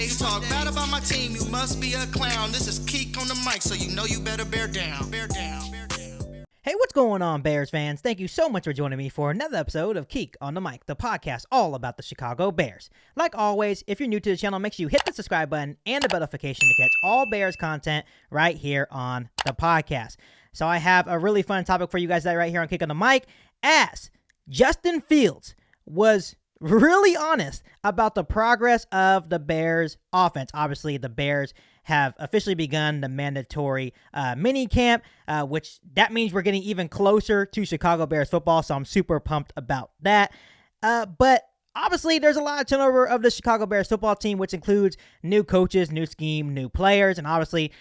You talk bad about my team, you must be a clown. This is Keek on the mic, so you know you better bear down. Bear down. Bear down. Hey, what's going on, Bears fans? Thank you so much for joining me for another episode of Keek on the Mic, the podcast all about the Chicago Bears. Like always, if you're new to the channel, make sure you hit the subscribe button and the bell notification to catch all Bears content right here on the podcast. So I have a really fun topic for you guys right here on Keek on the Mic, as Justin Fields was really honest about the progress of the Bears offense. Obviously, the Bears have officially begun the mandatory minicamp, which that means we're getting even closer to Chicago Bears football, so I'm super pumped about that. But obviously, there's a lot of turnover of the Chicago Bears football team, which includes new coaches, new scheme, new players, and obviously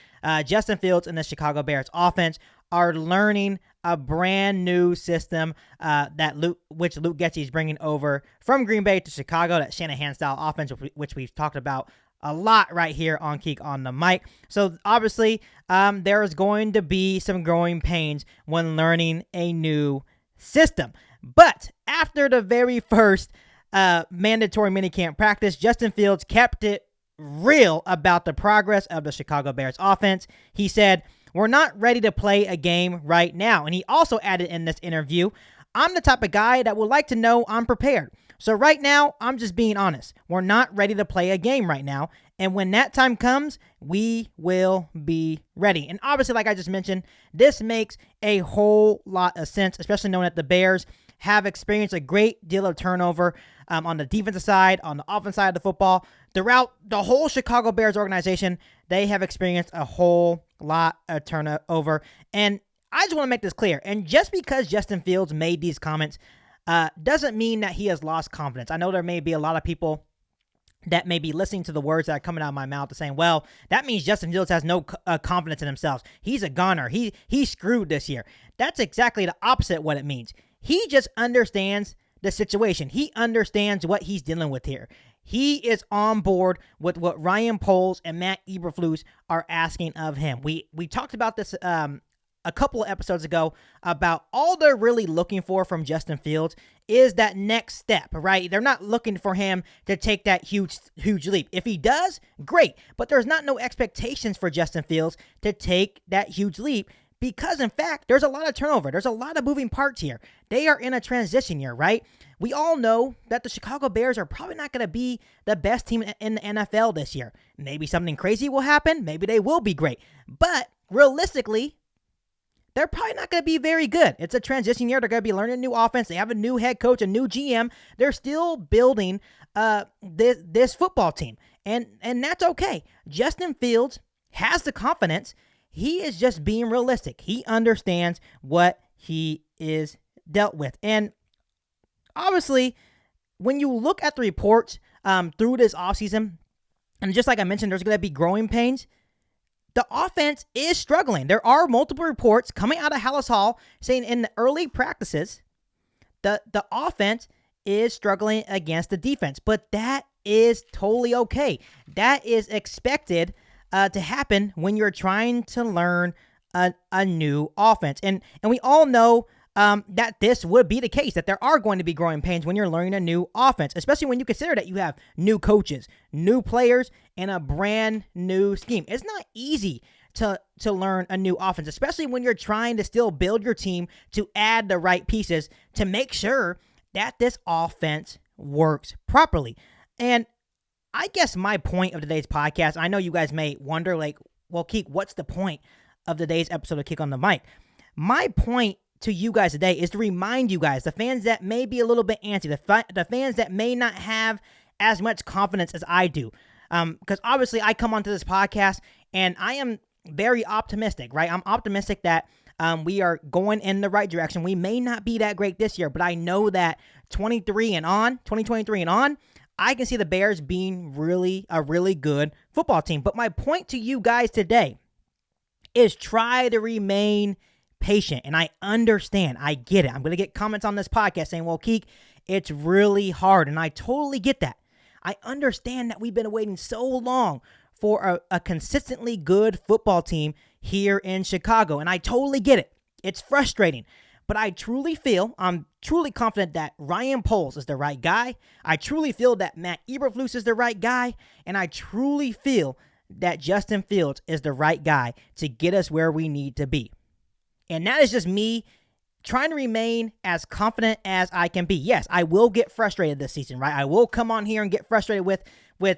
Justin Fields and the Chicago Bears offense are learning a brand new system which Luke Getsy is bringing over from Green Bay to Chicago, that Shanahan-style offense, which we've talked about a lot right here on Keek on the Mic. So obviously, there is going to be some growing pains when learning a new system. But after the very first mandatory minicamp practice, Justin Fields kept it real about the progress of the Chicago Bears offense. He said, "We're not ready to play a game right now." And he also added in this interview, "I'm the type of guy that would like to know I'm prepared. So right now, I'm just being honest. We're not ready to play a game right now. And when that time comes, we will be ready." And obviously, like I just mentioned, this makes a whole lot of sense, especially knowing that the Bears have experienced a great deal of turnover on the defensive side, on the offensive side of the football. Throughout the whole Chicago Bears organization, they have experienced a whole lot of turnover. And I just want to make this clear. And just because Justin Fields made these comments doesn't mean that he has lost confidence. I know there may be a lot of people that may be listening to the words that are coming out of my mouth and saying, well, that means Justin Fields has no confidence in himself. He's a goner. He's screwed this year. That's exactly the opposite of what it means. He just understands the situation. He understands what he's dealing with here. He is on board with what Ryan Poles and Matt Eberflus are asking of him. We talked about this a couple of episodes ago about all they're really looking for from Justin Fields is that next step, right? They're not looking for him to take that huge leap. If he does, great. But there's not no expectations for Justin Fields to take that huge leap, because, in fact, there's a lot of turnover. There's a lot of moving parts here. They are in a transition year, right? We all know that the Chicago Bears are probably not going to be the best team in the NFL this year. Maybe something crazy will happen. Maybe they will be great. But realistically, they're probably not going to be very good. It's a transition year. They're going to be learning a new offense. They have a new head coach, a new GM. They're still building this football team. And that's okay. Justin Fields has the confidence. He is just being realistic. He understands what he is dealt with. And obviously, when you look at the reports through this offseason, and just like I mentioned, there's going to be growing pains. The offense is struggling. There are multiple reports coming out of Hallis Hall saying in the early practices, the offense is struggling against the defense. But that is totally okay. That is expected to happen when you're trying to learn a new offense. And we all know that this would be the case, that there are going to be growing pains when you're learning a new offense, especially when you consider that you have new coaches, new players, and a brand new scheme. It's not easy to learn a new offense, especially when you're trying to still build your team to add the right pieces to make sure that this offense works properly. And I guess my point of today's podcast, I know you guys may wonder, like, well, Keek, what's the point of today's episode of Keek on the Mic? My point to you guys today is to remind you guys, the fans that may be a little bit antsy, the fans that may not have as much confidence as I do, because obviously I come onto this podcast and I am very optimistic, right? I'm optimistic that we are going in the right direction. We may not be that great this year, but I know that 2023 and on, I can see the Bears being a really good football team. But my point to you guys today is try to remain patient. And I understand. I get it. I'm going to get comments on this podcast saying, well, Keek, it's really hard. And I totally get that. I understand that we've been waiting so long for a consistently good football team here in Chicago. And I totally get it. It's frustrating. But I'm truly confident that Ryan Poles is the right guy. I truly feel that Matt Eberflus is the right guy. And I truly feel that Justin Fields is the right guy to get us where we need to be. And that is just me trying to remain as confident as I can be. Yes, I will get frustrated this season, right? I will come on here and get frustrated with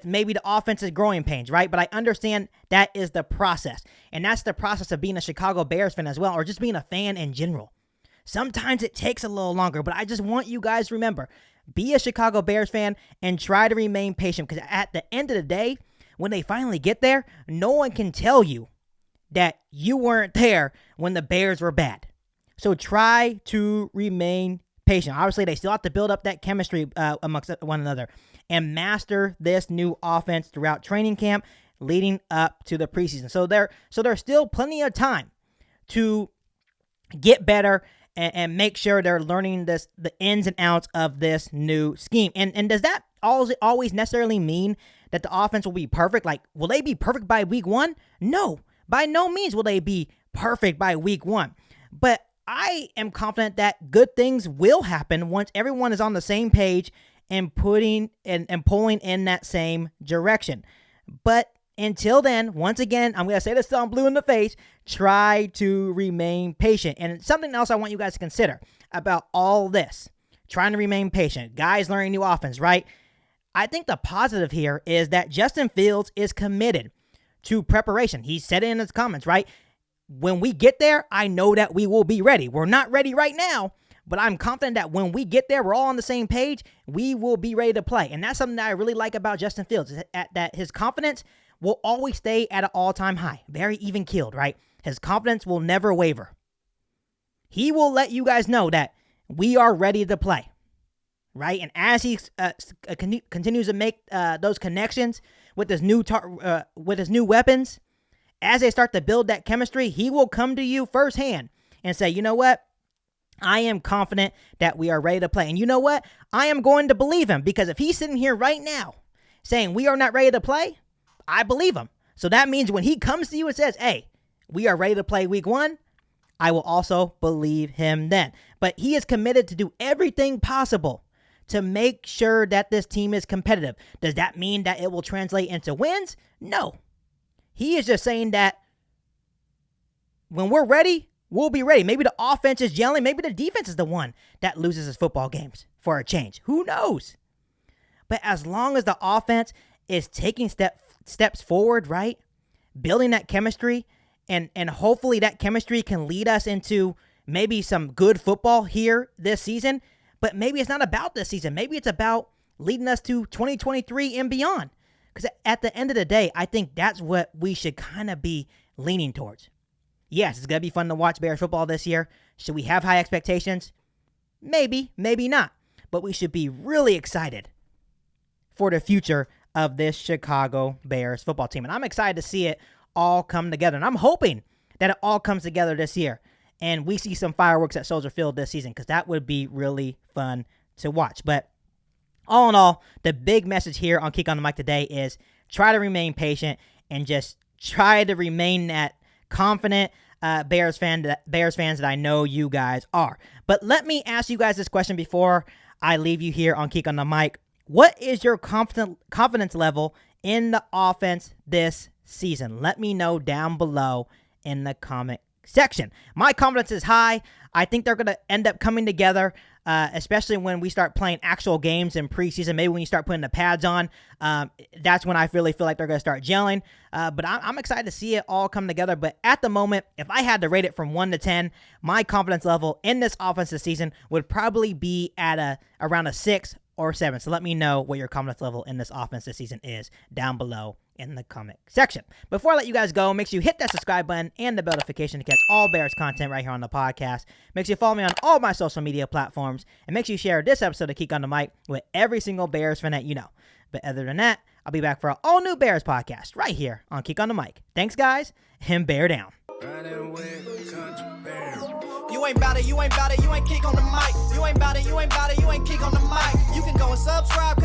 maybe the offense's growing pains, right? But I understand that is the process. And that's the process of being a Chicago Bears fan as well, or just being a fan in general. Sometimes it takes a little longer, but I just want you guys to remember, be a Chicago Bears fan and try to remain patient, because at the end of the day, when they finally get there, no one can tell you that you weren't there when the Bears were bad. So try to remain patient. Obviously, they still have to build up that chemistry amongst one another and master this new offense throughout training camp leading up to the preseason. So there's still plenty of time to get better and make sure they're learning the ins and outs of this new scheme. And does that always necessarily mean that the offense will be perfect? Like, will they be perfect by week one? No, by no means will they be perfect by week one. But I am confident that good things will happen once everyone is on the same page and pulling in that same direction. But until then, once again, I'm going to say this till I'm blue in the face, try to remain patient. And something else I want you guys to consider about all this, trying to remain patient, guys learning new offense, right? I think the positive here is that Justin Fields is committed to preparation. He said it in his comments, right? When we get there, I know that we will be ready. We're not ready right now, but I'm confident that when we get there, we're all on the same page. We will be ready to play. And that's something that I really like about Justin Fields, is that his confidence will always stay at an all-time high. Very even-keeled, right? His confidence will never waver. He will let you guys know that we are ready to play, right? And as he continues to make those connections with his new weapons, as they start to build that chemistry, he will come to you firsthand and say, you know what? I am confident that we are ready to play. And you know what? I am going to believe him, because if he's sitting here right now saying we are not ready to play, I believe him. So that means when he comes to you and says, hey, we are ready to play week one, I will also believe him then. But he is committed to do everything possible to make sure that this team is competitive. Does that mean that it will translate into wins? No. He is just saying that when we're ready, we'll be ready. Maybe the offense is gelling. Maybe the defense is the one that loses his football games for a change. Who knows? But as long as the offense is taking steps forward, right? Building that chemistry, and hopefully that chemistry can lead us into maybe some good football here this season. But maybe it's not about this season. Maybe it's about leading us to 2023 and beyond. Because at the end of the day, I think that's what we should kind of be leaning towards. Yes, it's going to be fun to watch Bears football this year. Should we have high expectations? Maybe, maybe not. But we should be really excited for the future of this Chicago Bears football team. And I'm excited to see it all come together. And I'm hoping that it all comes together this year and we see some fireworks at Soldier Field this season, because that would be really fun to watch. But all in all, the big message here on Kick on the Mic today is try to remain patient and just try to remain that confident Bears fans that I know you guys are. But let me ask you guys this question before I leave you here on Kick on the Mic. What is your confidence level in the offense this season? Let me know down below in the comment section. My confidence is high. I think they're going to end up coming together, especially when we start playing actual games in preseason. Maybe when you start putting the pads on, that's when I really feel like they're going to start gelling. But I'm excited to see it all come together. But at the moment, if I had to rate it from 1 to 10, my confidence level in this offense this season would probably be at around a 6 or 7. So let me know what your confidence level in this offense this season is down below in the comment section. Before I let you guys go, make sure you hit that subscribe button and the bell notification to catch all Bears content right here on the podcast. Make sure you follow me on all my social media platforms, and make sure you share this episode of Kick on the Mic with every single Bears fan that you know. But other than that, I'll be back for an all-new Bears podcast right here on Kick on the Mic. Thanks, guys, and bear down. You ain't bout it, you ain't bout it, you ain't Kick on the Mic. You ain't bout it, you ain't bout it, you ain't Kick on the Mic. You can go and subscribe.